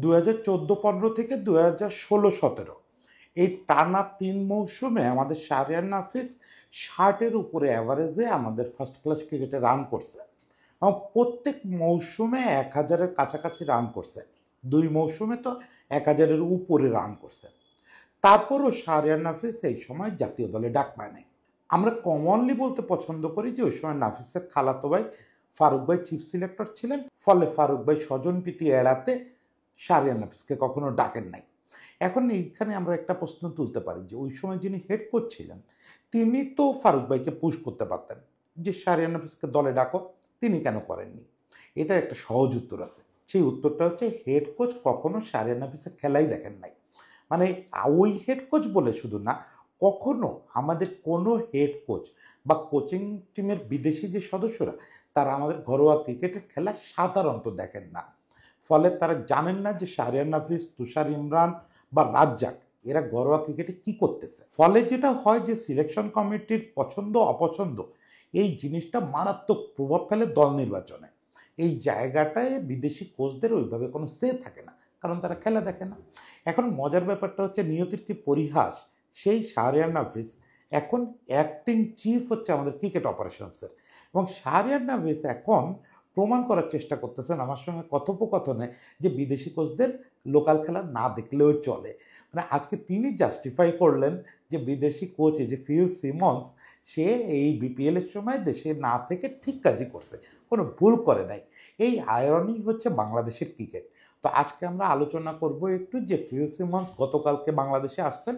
2014-15 থেকে 2016-17 এই টানা 3 মৌসুমে আমাদের শাহরিয়ার নাফিস 60-এর উপরে অ্যাভারেজে আমাদের ফার্স্ট ক্লাস ক্রিকেটে রান করছে এবং প্রত্যেক মৌসুমে 1000-এর কাছাকাছি রান করছে। 2 মৌসুমে তো 1000-এর উপরে রান করছে। তারপরও শাহরিয়ার নাফিস এই সময় জাতীয় দলে ডাক পায় নাই। আমরা কমনলি বলতে পছন্দ করি যে ওই সময় নাফিসের খালাতো ভাই ফারুক ভাই চিফ সিলেক্টর ছিলেন, ফলে ফারুক ভাই স্বজনপ্রীতি এড়াতে শাহরিয়ার নাফিসকে কখনো ডাকেন নাই। এখন এইখানে আমরা একটা প্রশ্ন তুলতে পারি যে ওই সময় যিনি হেড কোচ ছিলেন তিনি তো ফারুক ভাইকে পুশ করতে পারতেন যে শাহরিয়ার নাফিসকে দলে ডাকো, তিনি কেন করেননি? এটার একটা সহজ উত্তর আছে। সেই উত্তরটা হচ্ছে হেড কোচ কখনো শাহরিয়ার নাফিসের খেলাই দেখেন নাই। মানে ওই হেড কোচ বলে শুধু না, কখনো আমাদের কোনো হেড কোচ বা কোচিং টিমের বিদেশি যে সদস্যরা তারা আমাদের ঘরোয়া ক্রিকেটের খেলা সাধারণত দেখেন না। ফলে তারা জানেন না যে শাহরিয়ার নাফিস, তুষার ইমরান বা রাজ্জাক এরা ঘরোয়া ক্রিকেটে কি করতেছে। ফলে যেটা হয় যে সিলেকশন কমিটির পছন্দ অপছন্দ এই জিনিসটা মারাত্মক প্রভাব ফেলে দল নির্বাচনে। এই জায়গাটায় বিদেশি কোচদের ওইভাবে কোনো সে থাকে না, কারণ তারা খেলা দেখে না। এখন মজার ব্যাপারটা হচ্ছে নিয়তির কি পরিহাস, সেই শাহরিয়ার নাফিস এখন অ্যাক্টিং চিফ হচ্ছে আমাদের ক্রিকেট অপারেশনসের, এবং শাহরিয়ার নাফিস এখন প্রমাণ করার চেষ্টা করতেছেন আমার সঙ্গে কথোপকথনে যে বিদেশি কোচদের লোকাল খেলা না দেখলেও চলে। মানে আজকে তিনি জাস্টিফাই করলেন যে বিদেশি কোচ এই যে ফিল সিমন্স সে এই বিপিএলের সময় দেশে না থেকে ঠিক কাজই করছে, কোনো ভুল করে নাই। এই আয়রনি হচ্ছে বাংলাদেশের ক্রিকেট। তো আজকে আমরা আলোচনা করব একটু যে ফিল সিমন্স গতকালকে বাংলাদেশে আসছেন,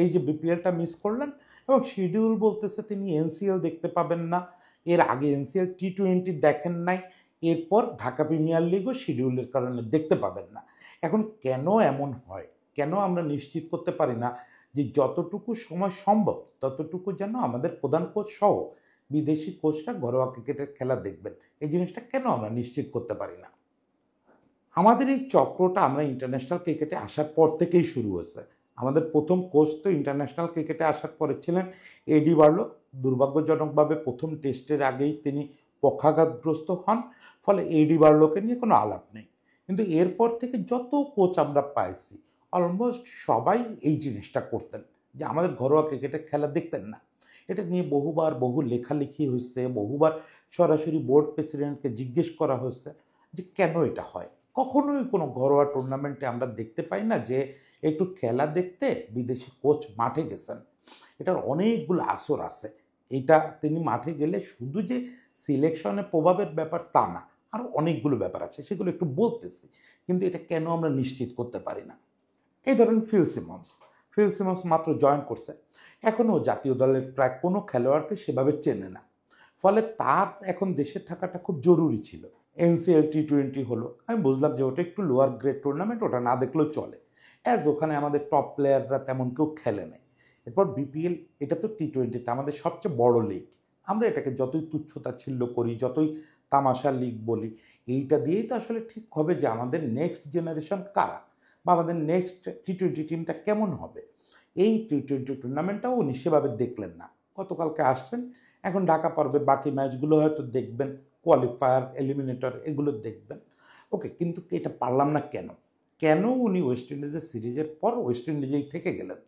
এই যে বিপিএলটা মিস করলেন এবং শিডিউল বলতেছে তিনি এনসিএল দেখতে পাবেন না, এর আগে এনসিএল টি-20 দেখেন নাই, এরপর ঢাকা প্রিমিয়ার লিগও শিডিউলের কারণে দেখতে পাবেন না। এখন কেন এমন হয়, কেন আমরা নিশ্চিত করতে পারি না যে যতটুকু সময় সম্ভব ততটুকু যেন আমাদের প্রধান কোচ সহ বিদেশি কোচরা ঘরোয়া ক্রিকেটের খেলা দেখবেন, এই জিনিসটা কেন আমরা নিশ্চিত করতে পারি না? আমাদের এই চক্রটা আমরা ইন্টারন্যাশনাল ক্রিকেটে আসার পর থেকেই শুরু হয়েছে। আমাদের প্রথম কোচ তো ইন্টারন্যাশনাল ক্রিকেটে আসার পরে ছিলেন এডি বার্লো। দুর্ভাগ্যজনকভাবে প্রথম টেস্টের আগেই তিনি পক্ষাঘাতগ্রস্ত হন, ফলে এডি বার্লোকে নিয়ে কোনো আলাপ নেই। কিন্তু এরপর থেকে যত কোচ আমরা পাইছি অলমোস্ট সবাই এই জিনিসটা করতেন যে আমাদের ঘরোয়া ক্রিকেটের খেলা দেখতেন না। এটা নিয়ে বহুবার বহু লেখালেখি হয়েছে, বহুবার সরাসরি বোর্ড প্রেসিডেন্টকে জিজ্ঞেস করা হয়েছে যে কেন এটা হয়। কখনোই কোনো ঘরোয়া টুর্নামেন্টে আমরা দেখতে পাই না যে একটু খেলা দেখতে বিদেশি কোচ মাঠে গেছেন। এটার অনেকগুলো আসর আছে। এটা তিনি মাঠে গেলে শুধু যে সিলেকশনের প্রভাবের ব্যাপার তা না, আরও অনেকগুলো ব্যাপার আছে, সেগুলো একটু বলতেছি। কিন্তু এটা কেন আমরা নিশ্চিত করতে পারি না? এই ধরেন ফিল সিমন্স মাত্র জয়েন করছে, এখনও জাতীয় দলের প্রায় কোনো খেলোয়াড়কে সেভাবে চেনে না। ফলে তার এখন দেশে থাকাটা খুব জরুরি ছিল। এনসিএল টি-20 হলো, আমি বুঝলাম যে ওটা একটু লোয়ার গ্রেড টুর্নামেন্ট, ওটা না দেখলেও চলে, অ্যাজ ওখানে আমাদের টপ প্লেয়াররা তেমন কেউ খেলে নেই। এরপর বিপিএল, এটা তো টি-20তে আমাদের সবচেয়ে বড় লিগ। আমরা এটাকে যতই তুচ্ছতাচ্ছিল্য করি, যতই তামাশা লিগ বলি, এইটা দিয়েই তো আসলে ঠিক হবে যে আমাদের নেক্সট জেনারেশন কারা বা আমাদের নেক্সট টি-20 টিমটা কেমন হবে। এই টি-20 টুর্নামেন্টটাও উনি সেভাবে দেখলেন না। গতকালকে আসছেন, এখন ঢাকা পর্বের বাকি ম্যাচগুলো হয়তো দেখবেন, কোয়ালিফায়ার, এলিমিনেটর এগুলো দেখবেন। ওকে, কিন্তু এটা পারলাম না কেন? কেন উনি ওয়েস্ট ইন্ডিজের সিরিজের পর ওয়েস্ট ইন্ডিজেই থেকে গেলেন?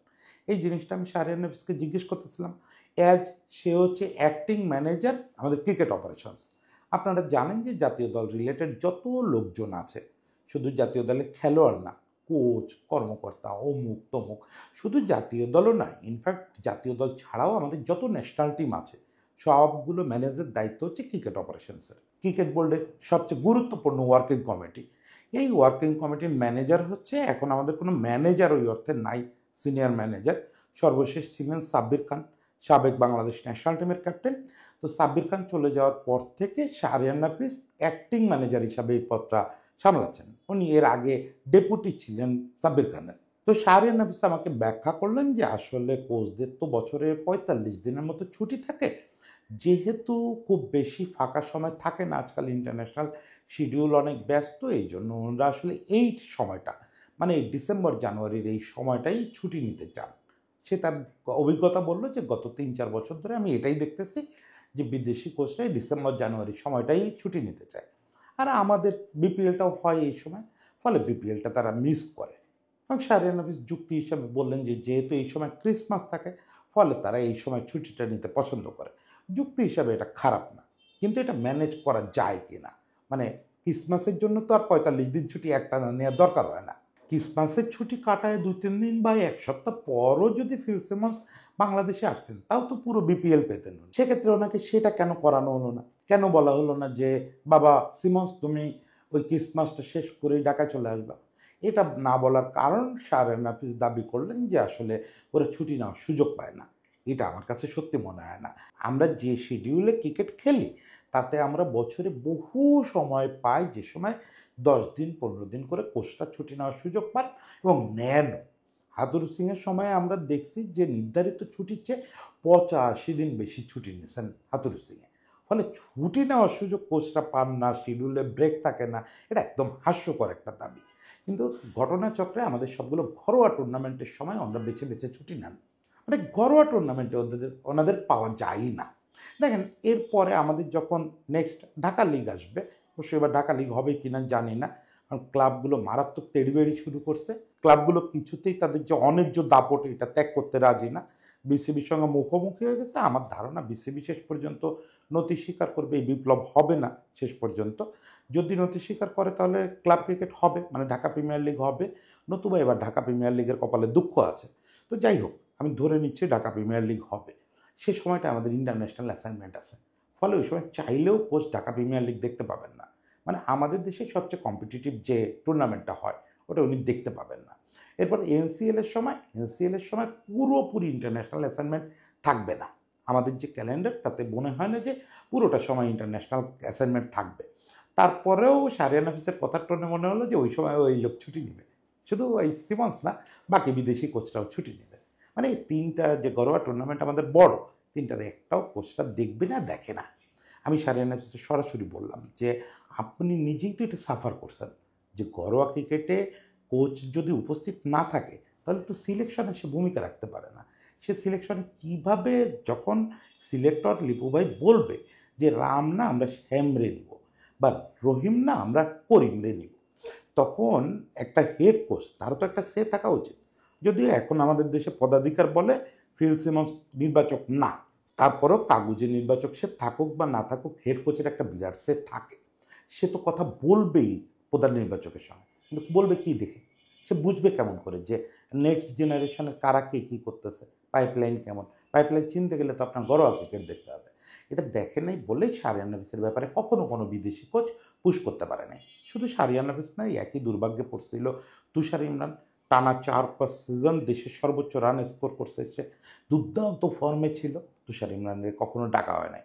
এই জিনিসটা আমি শাহরিয়ার নাফিসকে জিজ্ঞেস করতেছিলাম, অ্যাজ সে হচ্ছে অ্যাক্টিং ম্যানেজার আমাদের ক্রিকেট অপারেশনস। আপনারা জানেন যে জাতীয় দল রিলেটেড যত লোকজন আছে, শুধু জাতীয় দলের খেলোয়াড় না, কোচ, কর্মকর্তা, অমুক তমুক, শুধু জাতীয় দলও নয়, ইনফ্যাক্ট জাতীয় দল ছাড়াও আমাদের যত ন্যাশনাল টিম আছে সবগুলো ম্যানেজের দায়িত্ব হচ্ছে ক্রিকেট অপারেশনসের। ক্রিকেট বোর্ডের সবচেয়ে গুরুত্বপূর্ণ ওয়ার্কিং কমিটি, এই ওয়ার্কিং কমিটির ম্যানেজার হচ্ছে, এখন আমাদের কোনো ম্যানেজার ওই অর্থে নাই, সিনিয়র ম্যানেজার। সর্বশেষ ছিলেন সাব্বির খান, সাবেক বাংলাদেশ ন্যাশনাল টিমের ক্যাপ্টেন। তো সাব্বির খান চলে যাওয়ার পর থেকে শাহরিয়ার নাফিস অ্যাক্টিং ম্যানেজার হিসাবে এই পদটা সামলাচ্ছেন। উনি এর আগে ডেপুটি ছিলেন সাব্বির খানের। তো শাহরিয়ার নাফিস আমাকে ব্যাখ্যা করলেন যে আসলে কোচদের তো বছরে ৪৫ দিনের মতো ছুটি থাকে, যেহেতু খুব বেশি ফাঁকা সময় থাকে না, আজকাল ইন্টারন্যাশনাল শিডিউল অনেক ব্যস্ত, এই জন্য ওনারা আসলে এই সময়টা মানে এই ডিসেম্বর জানুয়ারির এই সময়টাই ছুটি নিতে চান। সে তার অভিজ্ঞতা বলল যে গত ৩-৪ বছর ধরে আমি এটাই দেখতেছি যে বিদেশি কোচরাই ডিসেম্বর জানুয়ারির সময়টাই ছুটি নিতে চায়। আর আমাদের বিপিএলটাও হয় এই সময়, ফলে বিপিএলটা তারা মিস করে। এবং শাহরিয়ার নাফিস যুক্তি হিসাবে বললেন যে যেহেতু এই সময় ক্রিসমাস থাকে, ফলে তারা এই সময় ছুটিটা নিতে পছন্দ করে। যুক্তি হিসাবে এটা খারাপ না, কিন্তু এটা ম্যানেজ করা যায় কিনা। মানে ক্রিসমাসের জন্য তো আর 45 দিন ছুটি একটানা নেওয়ার দরকার হয় না। ক্রিসমাসের ছুটি কাটায় 2-3 দিন বা এক সপ্তাহ পরও যদি ফিল সিমন্স বাংলাদেশে আসতেন, তাও তো পুরো বিপিএল পেতেন। সেক্ষেত্রে ওনাকে সেটা কেন করানো হলো না? কেন বলা হলো না যে বাবা সিমন্স তুমি ওই ক্রিসমাসটা শেষ করেই ঢাকায় চলে আসবা? এটা না বলার কারণ শাহরিয়ার নাফিস দাবি করলেন যে আসলে ওরা ছুটি নেওয়ার সুযোগ পায় না। এটা আমার কাছে সত্যি মনে হয় না। আমরা যে শিডিউলে ক্রিকেট খেলি, তাতে আমরা বছরে বহু সময় পাই, যে সময় 10 দিন 15 দিন করে কোচটা ছুটি নেওয়ার সুযোগ পান এবং নেন। হাতুরু সিংয়ের সময় আমরা দেখছি যে নির্ধারিত ছুটির চেয়ে 85 দিন বেশি ছুটি নিয়েছেন হাতুরু সিংয়ে। ফলে ছুটি নেওয়ার সুযোগ কোচরা পান না, শিডিউলে ব্রেক থাকে না, এটা একদম হাস্যকর একটা দাবি। কিন্তু ঘটনাচক্রে আমাদের সবগুলো ঘরোয়া টুর্নামেন্টের সময় আমরা বেছে বেছে ছুটি নেন। মানে ঘরোয়া টুর্নামেন্টে ওনাদের পাওয়া যায়ই না। দেখেন, এরপরে আমাদের যখন নেক্সট ঢাকা লিগ আসবে, অবশ্যই এবার ঢাকা লিগ হবে কিনা জানি না, কারণ ক্লাবগুলো মারাত্মক তেড়িবেড়ি শুরু করছে। ক্লাবগুলো কিছুতেই তাদের যে অন্যায্য দাপট এটা ত্যাগ করতে রাজি না। বিসিবির সঙ্গে মুখোমুখি হয়ে গেছে। আমার ধারণা বিসিবি শেষ পর্যন্ত নতি স্বীকার করবে, এই বিপ্লব হবে না শেষ পর্যন্ত। যদি নতি স্বীকার করে তাহলে ক্লাব ক্রিকেট হবে, মানে ঢাকা প্রিমিয়ার লিগ হবে, নতুবা এবার ঢাকা প্রিমিয়ার লিগের কপালে দুঃখ আছে। তো যাই হোক, আমি ধরে নিচ্ছি ঢাকা প্রিমিয়ার লিগ হবে। সে সময়টা আমাদের ইন্টারন্যাশনাল অ্যাসাইনমেন্ট আছে, ফলে ওই সময় চাইলেও কোচ ঢাকা প্রিমিয়ার লিগ দেখতে পাবেন না। মানে আমাদের দেশে সবচেয়ে কম্পিটিটিভ যে টুর্নামেন্টটা হয়, ওটা উনি দেখতে পাবেন না। এরপর এনসিএলের সময় পুরোপুরি ইন্টারন্যাশনাল অ্যাসাইনমেন্ট থাকবে না। আমাদের যে ক্যালেন্ডার, তাতে মনে হয় না যে পুরোটা সময় ইন্টারন্যাশনাল অ্যাসাইনমেন্ট থাকবে। তারপরেও শাহরিয়ার নাফিসের কথার টোনে মনে হলো যে ওই সময় ওই লোক ছুটি নেবে। শুধু ওই সিমন্স না, বাকি বিদেশি কোচরাও ছুটি নেবে। মানে এই তিনটা যে ঘরোয়া টুর্নামেন্ট আমাদের বড়, তিনটার একটাও কোচরা দেখবে না, দেখে না। আমি শাহরিয়ার নাফিসকে সরাসরি বললাম যে আপনি নিজেই তো এটা সাফার করছেন, যে ঘরোয়া ক্রিকেটে কোচ যদি উপস্থিত না থাকে, তাহলে তো সিলেকশনে সে ভূমিকা রাখতে পারে না। সে সিলেকশনে কিভাবে, যখন সিলেক্টর লিপু ভাই বলবে যে রাম না আমরা শ্যামরে নিব, বা রহিম না আমরা করিমরে নিব, তখন একটা হেড কোচ তারও তো একটা সে থাকা উচিত। যদিও এখন আমাদের দেশে পদাধিকার বলে ফিল সিমন্স নির্বাচক না, তারপরেও কাগজে নির্বাচক সে থাকুক বা না থাকুক, হেড কোচের একটা বিরাট সে থাকে। সে তো কথা বলবেই প্রধান নির্বাচকের সঙ্গে, কিন্তু বলবে কি দেখে? সে বুঝবে কেমন করে যে নেক্সট জেনারেশনের কারা কে কী করতেছে, পাইপলাইন কেমন? পাইপলাইন চিনতে গেলে তো আপনার ঘরোয়া ক্রিকেট দেখতে হবে। এটা দেখে নাই বলেই শাহরিয়ার নাফিসের ব্যাপারে কখনো কোনো বিদেশি কোচ পুশ করতে পারে নাই। শুধু শাহরিয়ার নাফিস নাই, একই দুর্ভাগ্যে পড়ছিল তুষার ইমরান। টানা 4-5 সিজন দেশের সর্বোচ্চ রান স্কোর করছে সে, দুর্দান্ত ফর্মে ছিল। তুষার ইমরানের কখনো ডাকা হয় নাই।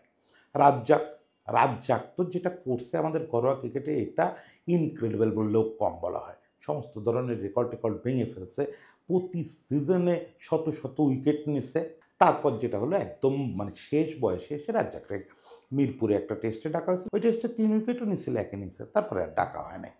রাজ্জাক রাজ্জাক তো যেটা করছে আমাদের ঘরোয়া ক্রিকেটে, এটা ইনক্রেডিবল বললেও কম বলা হয়। সমস্ত ধরনের রেকর্ড টেকর্ড ভেঙে ফেলছে, প্রতি সিজনে শত শত উইকেট নিচ্ছে। তারপর যেটা হলো একদম মানে শেষ বয়সে এসে রাজ্জাককে মিরপুরে একটা টেস্টে ডাকা হয়েছে, ওই টেস্টে 3 উইকেটও নিচ্ছিল এক ইনিংসে, তারপরে আর ডাকা হয় নাই।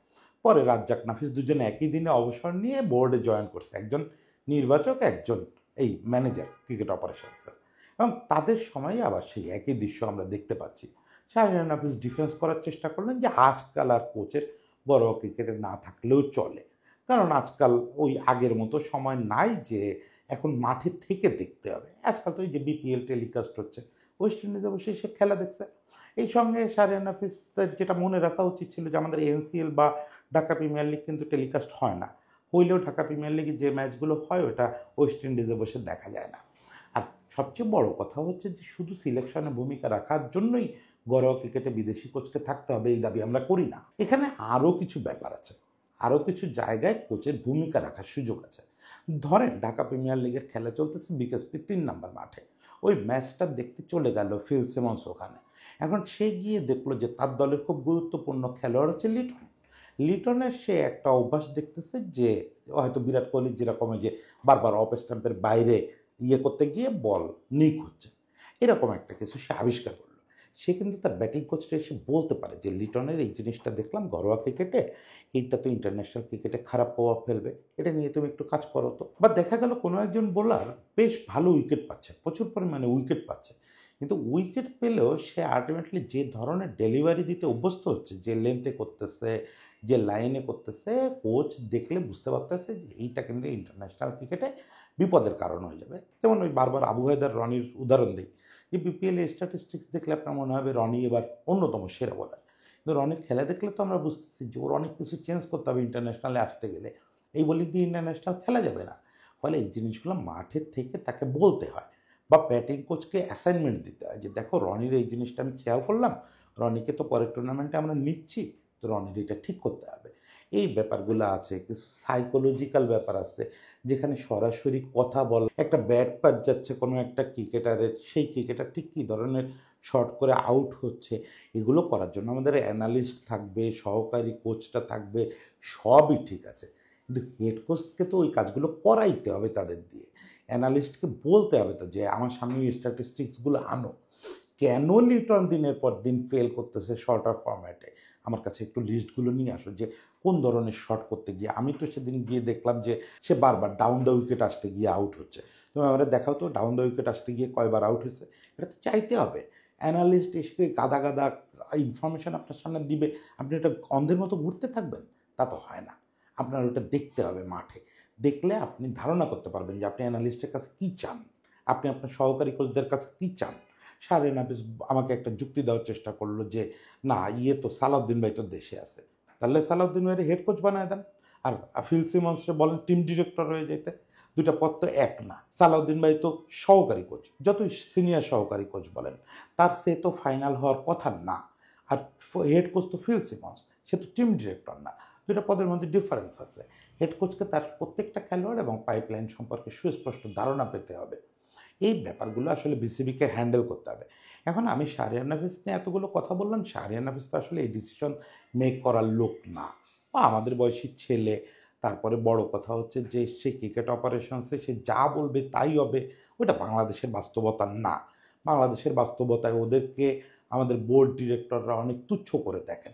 পরে রাজ্জাক নাফিস দুজনে একই দিনে অবসর নিয়ে বোর্ডে জয়েন করছে, একজন নির্বাচক, একজন এই ম্যানেজার ক্রিকেট অপারেশনসের। এবং তাদের সময় আবার সেই একই দৃশ্য আমরা দেখতে পাচ্ছি। শাহরিয়ার নাফিস ডিফেন্স করার চেষ্টা করলেন যে আজকাল আর কোচের ঘরোয়া ক্রিকেটে না থাকলেও চলে, কারণ আজকাল ওই আগের মতো সময় নাই যে এখন মাঠে থেকে দেখতে হবে। আজকাল তো ওই যে বিপিএল টেলিকাস্ট হচ্ছে, ওয়েস্ট ইন্ডিজে বসে সে খেলা দেখছে। এই সঙ্গে শাহরিয়ার নাফিসের যেটা মনে রাখা উচিত ছিল যে আমাদের এনসিএল বা ঢাকা প্রিমিয়ার লিগ কিন্তু টেলিকাস্ট হয় না। হইলেও ঢাকা প্রিমিয়ার লিগে যে ম্যাচগুলো হয় ওটা ওয়েস্ট ইন্ডিজে বসে দেখা যায় না। আর সবচেয়ে বড় কথা হচ্ছে যে শুধু সিলেকশনে ভূমিকা রাখার জন্যই ঘরোয়া ক্রিকেটে বিদেশি কোচকে থাকতে হবে এই দাবি আমরা করি না। এখানে আরও কিছু ব্যাপার আছে, আরও কিছু জায়গায় কোচের ভূমিকা রাখার সুযোগ আছে। ধরেন ঢাকা প্রিমিয়ার লিগের খেলা চলতেছে বিকেএসপি 3 নম্বর মাঠে, ওই ম্যাচটা দেখতে চলে গেল ফিল সিমন্স ওখানে। এখন সে গিয়ে দেখলো যে তার দলের খুব গুরুত্বপূর্ণ খেলোয়াড় হচ্ছে লিটন। লিটনের সে একটা অভ্যাস দেখতেছে যে হয়তো বিরাট কোহলি যেরকম যে বারবার অফ স্টাম্পের বাইরে করতে গিয়ে বল নিক হচ্ছে, এরকম একটা কিছু সে আবিষ্কার করলো। সে কিন্তু তার ব্যাটিং কোচটা এসে বলতে পারে যে লিটনের এই জিনিসটা দেখলাম ঘরোয়া ক্রিকেটে, এটা তো ইন্টারন্যাশনাল ক্রিকেটে খারাপ প্রভাব ফেলবে, এটা নিয়ে তুমি একটু কাজ করো তো। বা দেখা গেল কোনো একজন বোলার বেশ ভালো উইকেট পাচ্ছে, প্রচুর পরিমাণে উইকেট পাচ্ছে, কিন্তু উইকেট পেলেও সে আলটিমেটলি যে ধরনের ডেলিভারি দিতে অভ্যস্ত হচ্ছে, যে লেন্থে করতেছে, যে লাইনে করতেছে, কোচ দেখলে বুঝতে পারতেছে যে এইটা কিন্তু ইন্টারন্যাশনাল ক্রিকেটে বিপদের কারণ হয়ে যাবে। যেমন ওই বারবার আবু হায়দার রনির উদাহরণ দিই, যে বিপিএল এ স্ট্যাটিস্টিক্স দেখলে আপনার মনে হবে রনি এবার অন্যতম সেরা বোলার, কিন্তু রনির খেলা দেখলে তো আমরা বুঝতেছি যে ওর অনেক কিছু চেঞ্জ করতে হবে ইন্টারন্যাশনালে আসতে গেলে, এই বলি দিয়ে ইন্টারন্যাশনাল খেলা যাবে না। ফলে এই জিনিসগুলো মাঠের থেকে তাকে বলতে হয়, বা ব্যাটিং কোচকে অ্যাসাইনমেন্ট দিতে হয় যে দেখো রনির এই জিনিসটা আমি খেয়াল করলাম, রনিকে তো পরের টুর্নামেন্টে আমরা নিচ্ছি, তো রনির এটা ঠিক করতে হবে। এই ব্যাপারগুলো আছে, কিছু সাইকোলজিক্যাল ব্যাপার আছে যেখানে সরাসরি কথা বলা, একটা ব্যাট পাস যাচ্ছে কোনো একটা ক্রিকেটারের, সেই ক্রিকেটার ঠিক কী ধরনের শর্ট করে আউট হচ্ছে, এগুলো করার জন্য আমাদের অ্যানালিস্ট থাকবে, সহকারী কোচটা থাকবে, সবই ঠিক আছে, কিন্তু হেড কোচকে তো ওই কাজগুলো করাইতে হবে তাদের দিয়ে। অ্যানালিস্টকে বলতে হবে তো যে আমার সামনে এই স্ট্যাটিস্টিক্সগুলো আনো, কেন লিটন দিনের পর দিন ফেল করতেছে শর্টার ফরম্যাটে, আমার কাছে একটু লিস্টগুলো নিয়ে আসো যে কোন ধরনের শট করতে গিয়ে, আমি তো সেদিন গিয়ে দেখলাম যে সে বারবার ডাউন দ্য উইকেট আসতে গিয়ে আউট হচ্ছে, তুমি আমরা দেখাও তো ডাউন দ্য উইকেট আসতে গিয়ে কয়বার আউট হয়েছে, এটা তো চাইতে হবে। অ্যানালিস্ট এসে গাদা গাদা ইনফরমেশন আপনার সামনে দিবে, আপনি এটা অন্ধের মতো ঘুরতে থাকবেন, তা তো হয় না। আপনার ওটা দেখতে হবে মাঠে, দেখলে আপনি ধারণা করতে পারবেন যে আপনি অ্যানালিস্টের কাছে কী চান, আপনি আপনার সহকারী কোচদের কাছে কী চান। শাহরিয়ার নাফিস আমাকে একটা যুক্তি দেওয়ার চেষ্টা করলো যে না ইয়ে তো সালাউদ্দিন ভাই তো দেশে আছে, তাহলে সালাউদ্দিন ভাইয়ের হেড কোচ বানায় দেন, আর ফিল সিমন্সকে বলেন টিম ডিরেক্টর হয়ে যেতে, দুইটা পদ তো এক না। সালাউদ্দিন ভাই তো সহকারী কোচ, যতই সিনিয়র সহকারী কোচ বলেন, তার সে তো ফাইনাল হওয়ার কথা না, আর হেড কোচ তো ফিল সিমন্স, সে তো টিম ডিরেক্টর না, দুইটা পদের মধ্যে ডিফারেন্স আছে। হেড কোচকে তার প্রত্যেকটা খেলোয়াড় এবং পাইপলাইন সম্পর্কে সুস্পষ্ট ধারণা পেতে হবে, এই ব্যাপারগুলো আসলে বিসিবিকে হ্যান্ডেল করতে হবে। এখন আমি শাহরিয়ার নাফিস নিয়ে এতগুলো কথা বললাম, শাহরিয়ার নাফিস তো আসলে এই ডিসিশন মেক করার লোক না, বা আমাদের বয়সী ছেলে। তারপরে বড় কথা হচ্ছে যে সে ক্রিকেট অপারেশনসে সে যা বলবে তাই হবে, ওটা বাংলাদেশের বাস্তবতা না। বাংলাদেশের বাস্তবতায় ওদেরকে আমাদের বোর্ড ডিরেক্টররা অনেক তুচ্ছ করে দেখেন।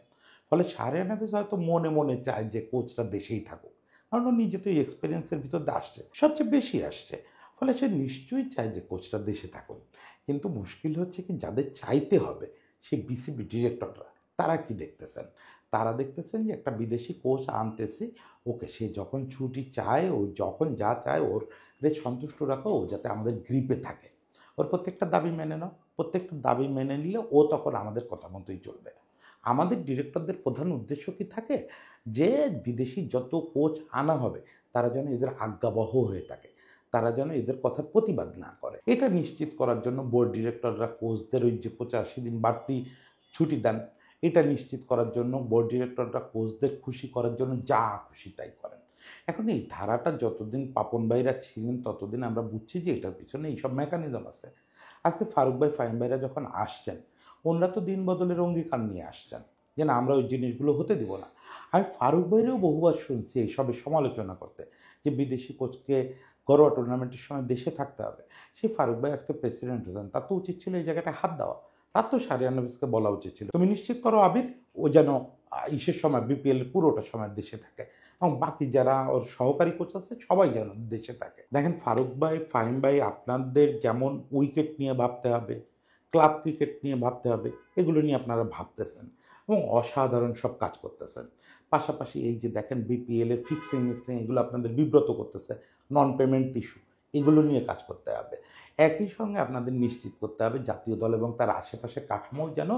ফলে শাহরিয়ার নাফিস হয়তো মনে মনে চায় যে কোচটা দেশেই থাকুক, কারণ ও নিজে তো এই এক্সপিরিয়েন্সের ভিতর দিয়ে আসছে, সবচেয়ে বেশি আসছে, ফলে সে নিশ্চয়ই চায় যে কোচটা দেশে থাকুন। কিন্তু মুশকিল হচ্ছে কি, যাদের চাইতে হবে সে বিসিবি ডিরেক্টররা, তারা কি দেখতেছেন, তারা দেখতেছেন যে একটা বিদেশি কোচ আনতেছি, ওকে সে যখন ছুটি চায়, ও যখন যা চায় ওর রে সন্তুষ্ট রাখো, ও যাতে আমাদের গ্রিপে থাকে, ওর প্রত্যেকটা দাবি মেনে নাও, প্রত্যেকটা দাবি মেনে নিলে ও তখন আমাদের কথা মতোই চলবে। আমাদের ডিরেক্টরদের প্রধান উদ্দেশ্য কি থাকে, যে বিদেশি যত কোচ আনা হবে তারা যেন এদের আজ্ঞাবহ হয়ে থাকে, তারা যেন এদের কথার প্রতিবাদ না করে। এটা নিশ্চিত করার জন্য বোর্ড ডিরেক্টররা কোচদের ওই যে 85 দিন বাড়তি ছুটি দেন, এটা নিশ্চিত করার জন্য বোর্ড ডিরেক্টররা কোচদের খুশি করার জন্য যা খুশি তাই করেন। এখন এই ধারাটা যতদিন পাপন ভাইরা ছিলেন ততদিন আমরা বুঝছি যে এটার পিছনে এইসব মেকানিজম আছে। আজকে ফারুক ভাই, ফাহিম ভাইরা যখন আসছেন, ওনারা তো দিন বদলের অঙ্গীকার নিয়ে আসছেন যে না আমরা ওই জিনিসগুলো হতে দিব না। আমি ফারুক ভাইরেও বহুবার শুনছি এইসবের সমালোচনা করতে, যে বিদেশি কোচকে ঘরোয়া টুর্নামেন্টের সময় দেশে থাকতে হবে। সেই ফারুক ভাই আজকে প্রেসিডেন্ট হয়েছেন, তার তো উচিত ছিল এই জায়গাটা হাত দেওয়া, তার তো শাহরিয়ার নাফিসকে বলা উচিত ছিল তুমি নিশ্চিত করো আবির ও যেন ইসের সময় বিপিএল পুরোটা সময় দেশে থাকে, এবং বাকি যারা ওর সহকারী কোচ আছে সবাই যেন দেশে থাকে। দেখেন ফারুক ভাই, ফাহিম ভাই, আপনাদের যেমন উইকেট নিয়ে ভাবতে হবে, ক্লাব ক্রিকেট নিয়ে ভাবতে হবে, এগুলো নিয়ে আপনারা ভাবতেছেন এবং অসাধারণ সব কাজ করতেছেন। পাশাপাশি এই যে দেখেন বিপিএলের ফিক্সিং মিক্সিং, এগুলো আপনাদের বিব্রত করতেছে, নন পেমেন্ট ইস্যু, এগুলো নিয়ে কাজ করতে হবে। একই সঙ্গে আপনাদের নিশ্চিত করতে হবে জাতীয় দল এবং তার আশেপাশের কাঠামো যেন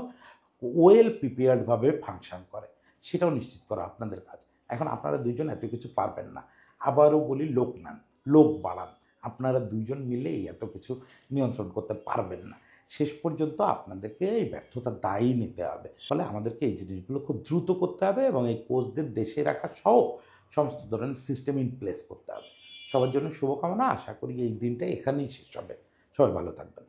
ওয়েল প্রিপেয়ার্ডভাবে ফাংশন করে, সেটাও নিশ্চিত করা আপনাদের কাজ। এখন আপনারা দুইজন এত কিছু পারবেন না, আবারও বলি লোক নেন, লোক বাড়ান, আপনারা দুইজন মিলে এত কিছু নিয়ন্ত্রণ করতে পারবেন না। শেষ পর্যন্ত আপনাদেরকে এই ব্যর্থতার দায়ী নিতে হবে। ফলে আমাদেরকে এই জিনিসগুলো খুব দ্রুত করতে হবে এবং এই কোচদের দেশে রাখা সহ সমস্ত ধরনের সিস্টেম ইন প্লেস করতে হবে। সবার জন্য শুভকামনা, আশা করি এই দিনটা এখানেই শেষ হবে। সবাই ভালো থাকবেন।